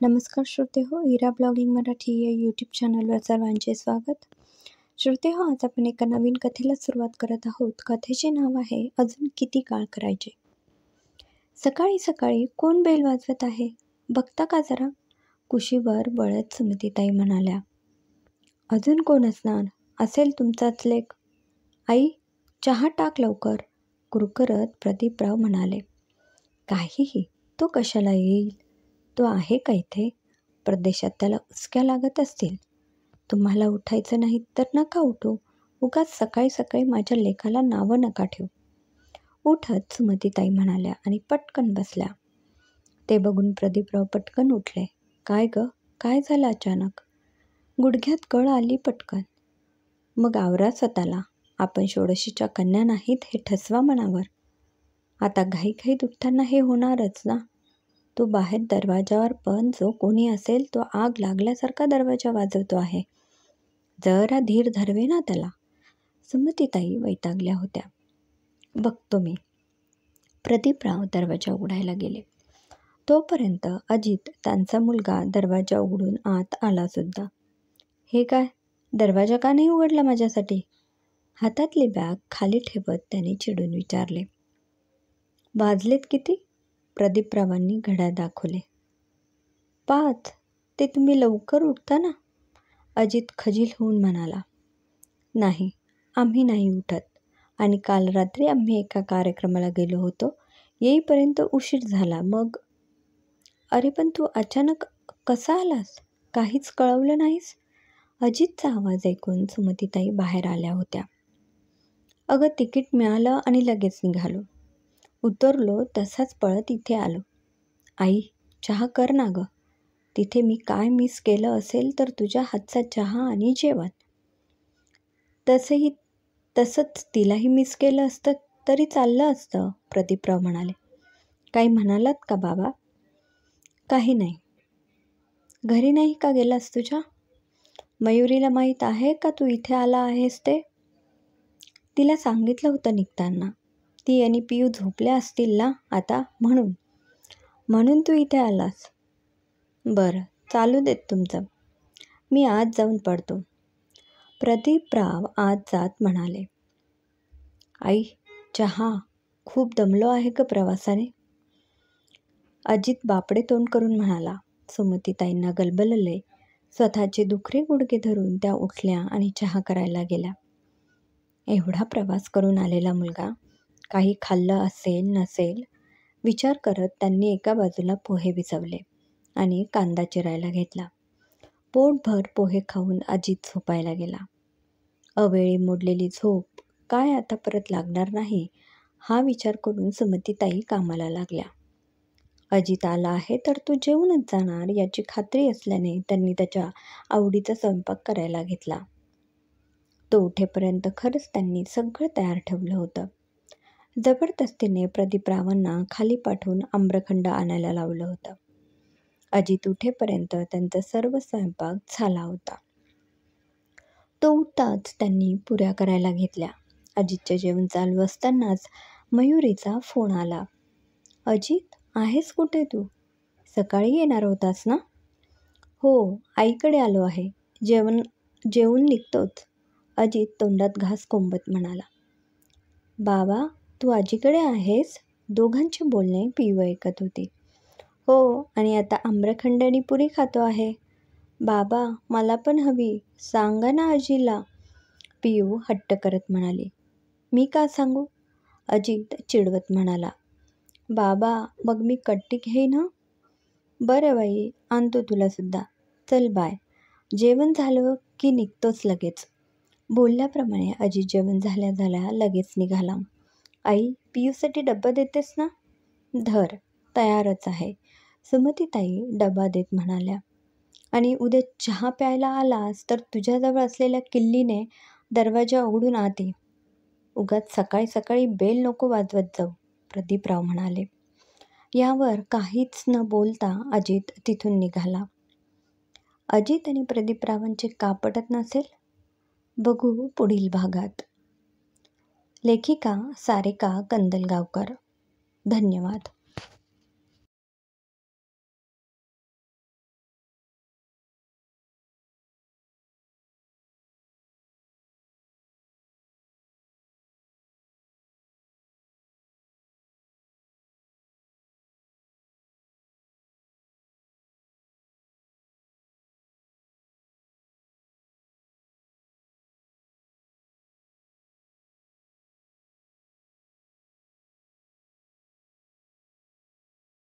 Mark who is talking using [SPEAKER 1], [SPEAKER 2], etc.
[SPEAKER 1] नमस्कार श्रोते हो, इरा ब्लॉगिंग मराठी या यूट्यूब चॅनलवर सर्वांचे स्वागत. श्रोते हो, आज आपण एका नवीन कथेला सुरुवात करत आहोत. कथेचे नाव आहे अजून किती काळ करायचे. सकाळी सकाळी कोण बेल वाजवत आहे बघता का जरा, कुशीवर बळत सुमतीताई म्हणाल्या. अजून कोण असणार, असेल तुमचाच लेक. आई, चहा टाक लवकर, कुरकुरत प्रदीपराव म्हणाले. काहीही, तो कशाला येईल, तो आहे का इथे. परदेशात त्याला उचक्या लागत असतील. तुम्हाला उठायचं नाही तर नका उठू, उगाच सकाळी सकाळी माझ्या लेकाला नावं नका ठेवू. उठत सुमतीताई म्हणाल्या आणि पटकन बसल्या. ते बघून प्रदीपराव पटकन उठले. काय ग, काय झालं अचानक. गुडघ्यात कळ आली पटकन. मग आवरा स्वतःला, आपण षोडशीच्या कन्या नाहीत हे ठसवा मनावर. आता घाईघाईत उठताना हे होणारच ना. तो बाहेर दरवाजावर पण जो कोणी असेल तो आग लागल्यासारखा दरवाजा वाजवतो आहे. जरा धीर धरवे ना त्याला. सुमतीताई वैतागल्या होत्या. बघतो मी. प्रदीपराव दरवाजा उघडायला गेले. तोपर्यंत अजित, त्यांचा मुलगा, दरवाजा उघडून आत आला सुद्धा. हे काय, दरवाजा का नाही उघडला माझ्यासाठी. हातातली बॅग खाली ठेवत त्याने चिडून विचारले. वाजलेत किती. प्रदीपरावांनी घड्याळ दाखवले. 5. ते तुम्ही लवकर उठता ना. अजित खजील होऊन म्हणाला. नाही, आम्ही नाही उठत, आणि काल रात्री आम्ही एका कार्यक्रमाला गेलो होतो, येईपर्यंत उशीर झाला. मग. अरे पण तू अचानक कसा आलास, काहीच कळवलं नाहीस. अजितचा आवाज ऐकून सुमतीताई बाहेर आल्या होत्या. अगं, तिकीट मिळालं आणि लगेच निघालो. उतरलो तसाच पळत इथे आलो. आई, चहा कर ना गं. तिथे मी काय मिस केलं असेल तर तुझ्या हातचा चहा आणि जेवण. तसंच तिलाही मिस केलं असतं तरी चाललं असतं, प्रदीपराव म्हणाले. काही म्हणालात का बाबा. काही नाही. घरी नाही का गेलास तुझ्या. मयुरीला माहीत आहे का तू इथे आला आहेस ते. तिला सांगितलं होतं निघताना. ती आणि पियू झोपल्या असतील ना आता, म्हणून तू इथे आलास. बरं, चालू देत तुमचं, मी आज जाऊन पडतो. प्रदीपराव आत जात म्हणाले. आई, चहा. खूप दमलो आहे ग प्रवासाने. अजित बापडे तोंड करून म्हणाला. सुमतीताईंना गलबलले. स्वतःचे दुखरे गुडघे धरून त्या उठल्या आणि चहा करायला गेल्या. एवढा प्रवास करून आलेला मुलगा काही खाल्लं असेल नसेल विचार करत त्यांनी एका बाजूला पोहे भिजवले आणि कांदा चिरायला घेतला. पोटभर पोहे खाऊन अजित झोपायला गेला. अवेळी मोडलेली झोप काय आता परत लागणार नाही हा विचार करून सुमतीताई कामाला लागल्या. अजित आला आहे तर तो जेवूनच जाणार याची खात्री असल्याने त्यांनी त्याच्या आवडीचा स्वयंपाक करायला घेतला. तो उठेपर्यंत खरंच त्यांनी सगळं तयार ठेवलं होतं. जबरदस्तीने प्रदीपरावांना खाली पाठवून आम्रखंड आणायला लावलं होतं. अजित उठेपर्यंत त्यांचा सर्व स्वयंपाक झाला होता. तो उठताच त्यांनी पुऱ्या करायला घेतल्या. अजितचे जेवण चालू असतानाच मयुरीचा फोन आला. अजित, आहेस कुठे तू. सकाळी येणार होतास ना. हो, आईकडे आलो आहे. जेवून निघतोच. अजित तोंडात घास कोंबत म्हणाला. बाबा, तू आजीकडे आहेस. दोघांचे बोलणे पियू ऐकत होती. हो, आणि आता आम्रखंड आणि पुरी खातो आहे. बाबा, मला पण हवी, सांगा ना आजीला. पियू हट्ट करत म्हणाली. मी का सांगू. अजित चिडवत म्हणाला. बाबा, मग मी कट्टी घेईन हं. बरं बाई, आणतो तुला सुद्धा. चल बाय. जेवण झालं की निघतोच लगेच. बोलल्याप्रमाणे अजित जेवण झाल्या लगेच निघाला. आई, पियूसाठी डब्बा देतेस ना. धर, तयारच आहे. सुमतीताई डबा देत म्हणाल्या. आणि उद्या चहा प्यायला आलास तर तुझ्याजवळ असलेल्या किल्लीने दरवाजा उघडून आत ये. उगाच सकाळी सकाळी बेल नको वाजवत जाऊ, प्रदीपराव म्हणाले. यावर काहीच न बोलता अजित तिथून निघाला. अजित आणि प्रदीपरावांचे का पटत नसेल, बघू पुढील भागात. लेखिका सारिका कंदलगावकर. धन्यवाद.